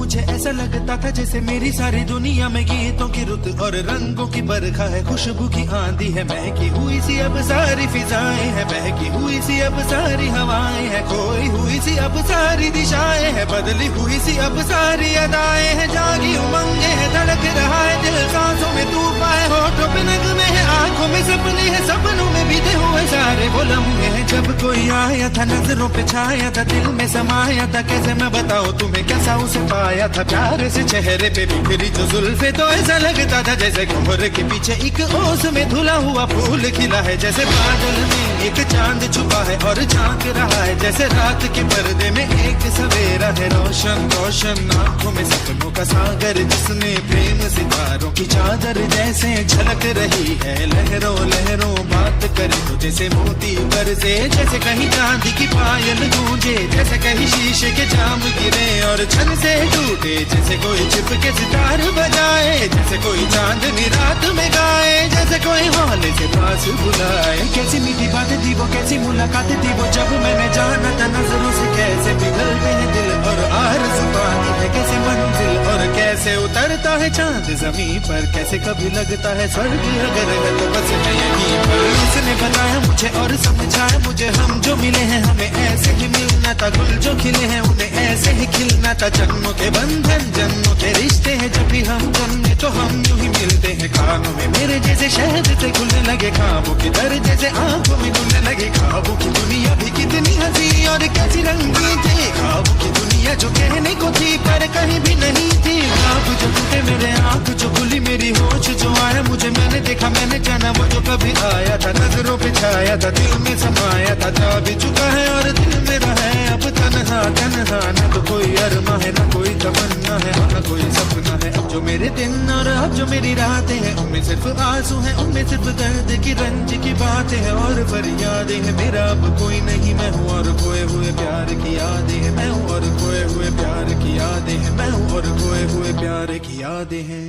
मुझे ऐसा लगता था जैसे मेरी सारी दुनिया में गीतों की रुत और रंगों की बरखा है, खुशबू की आंधी है, महकी हुई सी अब सारी फिजाएं हैं, बहकी हुई सी अब सारी हवाएं हैं, खोई हुई सी अब सारी दिशाएं हैं, बदली हुई सी अब सारी अदाएं हैं, जागी उमंगे है, धड़क रहा है दिल, सांसों में तूफान है, होठों पे नगमे है, आंखों में सपने हैं, सपनों में बीते हुए सारे वो लम्हे हैं। जब कोई आया था नजरों पे छाया था, दिल में समाया था, कैसे मैं बताऊं तुम्हें कैसा उसे पाया था, प्यार से चेहरे पे बिखरी जो जुल्फे, तो ऐसा लगता था जैसे कोहरे के पीछे एक ओस में धुला हुआ फूल खिला है, जैसे बादल में एक चांद छुपा है और झांक रहा है, जैसे रात के पर्दे में एक सवेरा है, रोशन रोशन आंखों में सपनों का सागर, जिसने प्रेम सितारों की चादर जैसे झलक रही है, लहरों लहरों बात करे तो जैसे मोती बरसे, जैसे कहीं चांदी की पायल गूंजे, जैसे कहीं शीशे के जाम गिरे और छन से टूटे, जैसे कोई छिप के सितार बजाए, जैसे कोई चांदनी रात में गाए, जैसे कोई हौले से पास बुलाए। कैसी मीठी बातें थी वो, कैसी मुलाकातें थी वो, जब मैंने जाना था नजरों से कैसे पिघलते हैं दिल और आरज़ू पाती है कैसे मंजिल, और कैसे उतरता है चांद जमीन पर, कैसे कभी लगता है स्वर्ग अगर है तो बस मैं यहीं पर। उसने बताया मुझे और समझाया मुझे, हम जो मिले हैं हमें ऐसे ही मिलना था, गुल जो खिले हैं उन्हें ऐसे ही खिलना था, जन्मों के बंधन जन्मों के रिश्ते हैं, जब भी हम जन्मे तो हम यूं ही मिलते हैं, कानों में मेरे जैसे शहद से खुलने लगे ख्वाबों के दर, जैसे आंखों में घुलने लगे ख्वाबों की दुनिया भी कितनी हंसी और कैसी रंगीन थी, ख्वाबों की दुनिया जो कहने को थी पर कहीं भी नहीं थी, ख्वाब जो टूटे मेरे आंख जो खुली मेरी होश जो आया मुझे, मैंने देखा मैंने जाना वो जो कभी आया था, नजरों पे छाया था, दिल में समाया था, जा भी चुका है और दिल मेरा है अब तन्हा तन्हा, न तो कोई अरमा है न कोई तमन्ना है न कोई सपना है, अब जो मेरे दिन और अब जो मेरी रातें हैं उनमें सिर्फ आंसू हैं, उनमें सिर्फ दर्द की रंज की बातें हैं और फरियादें हैं, मेरा अब कोई नहीं मैं हूँ और खोए हुए प्यार की यादें हैं, मैं हूँ और खोए हुए प्यार की यादें हैं, मैं हूँ और खोए हुए प्यार की यादें हैं।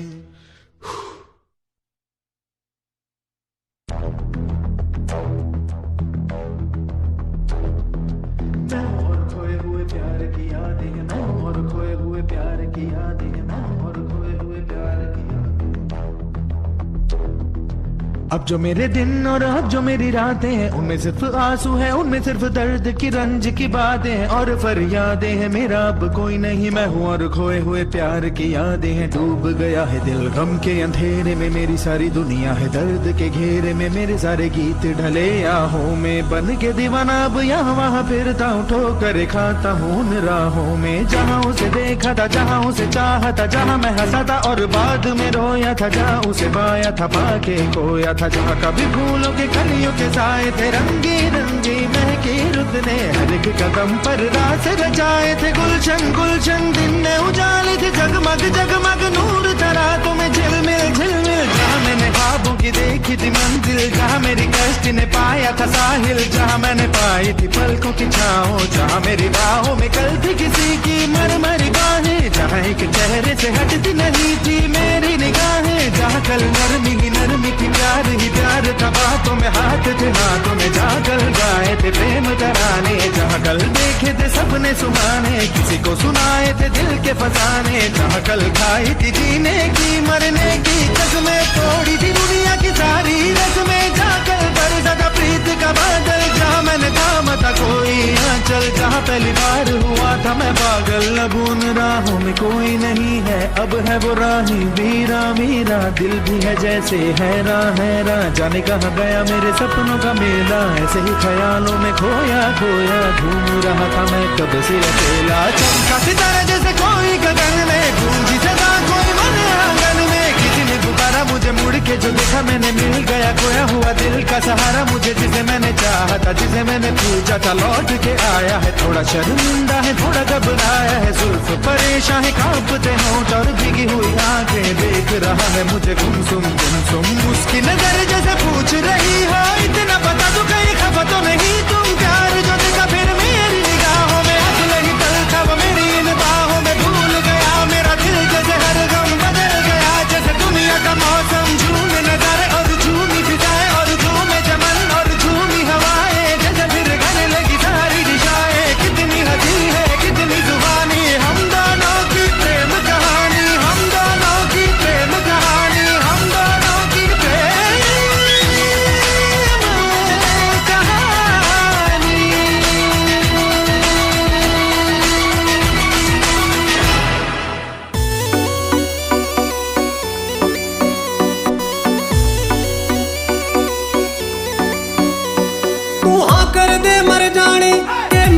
अब जो मेरे दिन और अब जो मेरी रातें हैं उनमें सिर्फ आंसू हैं, उनमें सिर्फ दर्द की रंज की बातें हैं और फरियादें हैं, मेरा अब कोई नहीं मैं हूँ और खोए हुए प्यार की यादें हैं, डूब गया है दिल गम के अंधेरे में, मेरी सारी दुनिया है दर्द के घेरे में, मेरे सारे गीत ढले आहों में, बन के दीवाना अब यहाँ वहाँ फिरता हूँ, ठोकर खाता हूँ उन राहों में, जहाँ उसे देखा था जहाँ उसे चाहा था, जहाँ मैं हंसा था और बाद में रोया था, जहाँ उसे पाया था पाके खोया था, जहाँ कभी फूलों के कलियों के साए थे, रंगी रंगी महकी रुत ने हर एक कदम पर रास रचाए थे, गुलशन गुलशन दिन में उजाले थे, जगमग जगमग नूर था रातों में झिलमिल झिलमिल, जहाँ मैंने ख्वाबों की देखी थी मंजिल, जहाँ मेरी कश्ती ने पाया था साहिल, जहाँ मैंने पाई थी पलकों की छाओ, जहाँ मेरी बाहों में कल थी किसी की मरमरी बाहें, जहाँ एक चेहरे से हटती नहीं थी मेरी निगाहें, जहाँ कल नरमी ही नरमी थी प्यार ही प्यार था, बातों में हाथ थे हाथों में, जहाँ कल गाए थे प्रेम तराने, जहाँ कल देखे थे सपने सुहाने, किसी को सुनाए थे दिल के फसाने, जहाँ कल खाई थी जीने की मरने की कसमें, तोड़ी थी दुनिया की सारी रस्में, जहाँ कल बरसा था प्रीत का बादल, जहाँ मैंने थामा था कोई आंचल, जहाँ पहली बार हुआ था मैं पागल, अब उन राहों में कोई नहीं है, अब है वो राही वीरा मीरा, दिल भी है जैसे हैरान हैरान, जाने कहाँ गया मेरे सपनों का मेला, ऐसे ही ख्यालों में खोया खोया घूम रहा था मैं कब से अकेला, चमका सितारा जैसे कोई गगन में, गूंजी सदा कोई मन आंगन में, किसी ने पुकारा मुझे मुड़ के जो देखा मैंने, मिल गया खोया हुआ दिल का सहारा मुझे, जिसे मैंने चाहा था जिसे मैंने पूछा था लौट के आया है, थोड़ा शर्मिंदा है थोड़ा घबराया है, जुल्फ परेशान है कांपते होंठ और भीगी हुई आंखें, देख रहा है मुझे गुमसुम उसकी नजर जैसे पूछ रही हो, इतना पता तो कहीं खबर तो नहीं, तुम प्यार जो देखा फिर मेरी निगाहों में, असल ही कल था वो मेरी इन बाहों में, भूल गया मेरा दिल जैसे हर गम बदल गया, जैसे दुनिया का मौसम झूमे नजारे और झूमी फिजाएं और झूमे चमन और झूमी हवाएं, जैसे फिर गाने लगी सारी दिशाएं, कितनी हंसी है कितनी जुबानी हम दोनों की प्रेम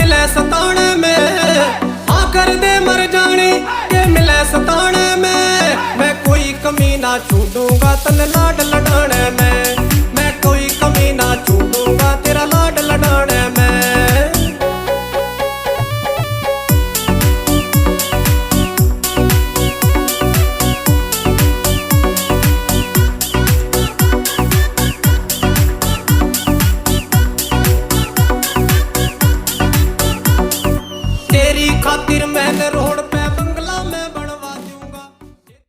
मिले सताने में, हाँ कर दे मर जाने ये मिले सताने में। मैं कोई कमी ना छोड़ूंगा तन लाड लड़ा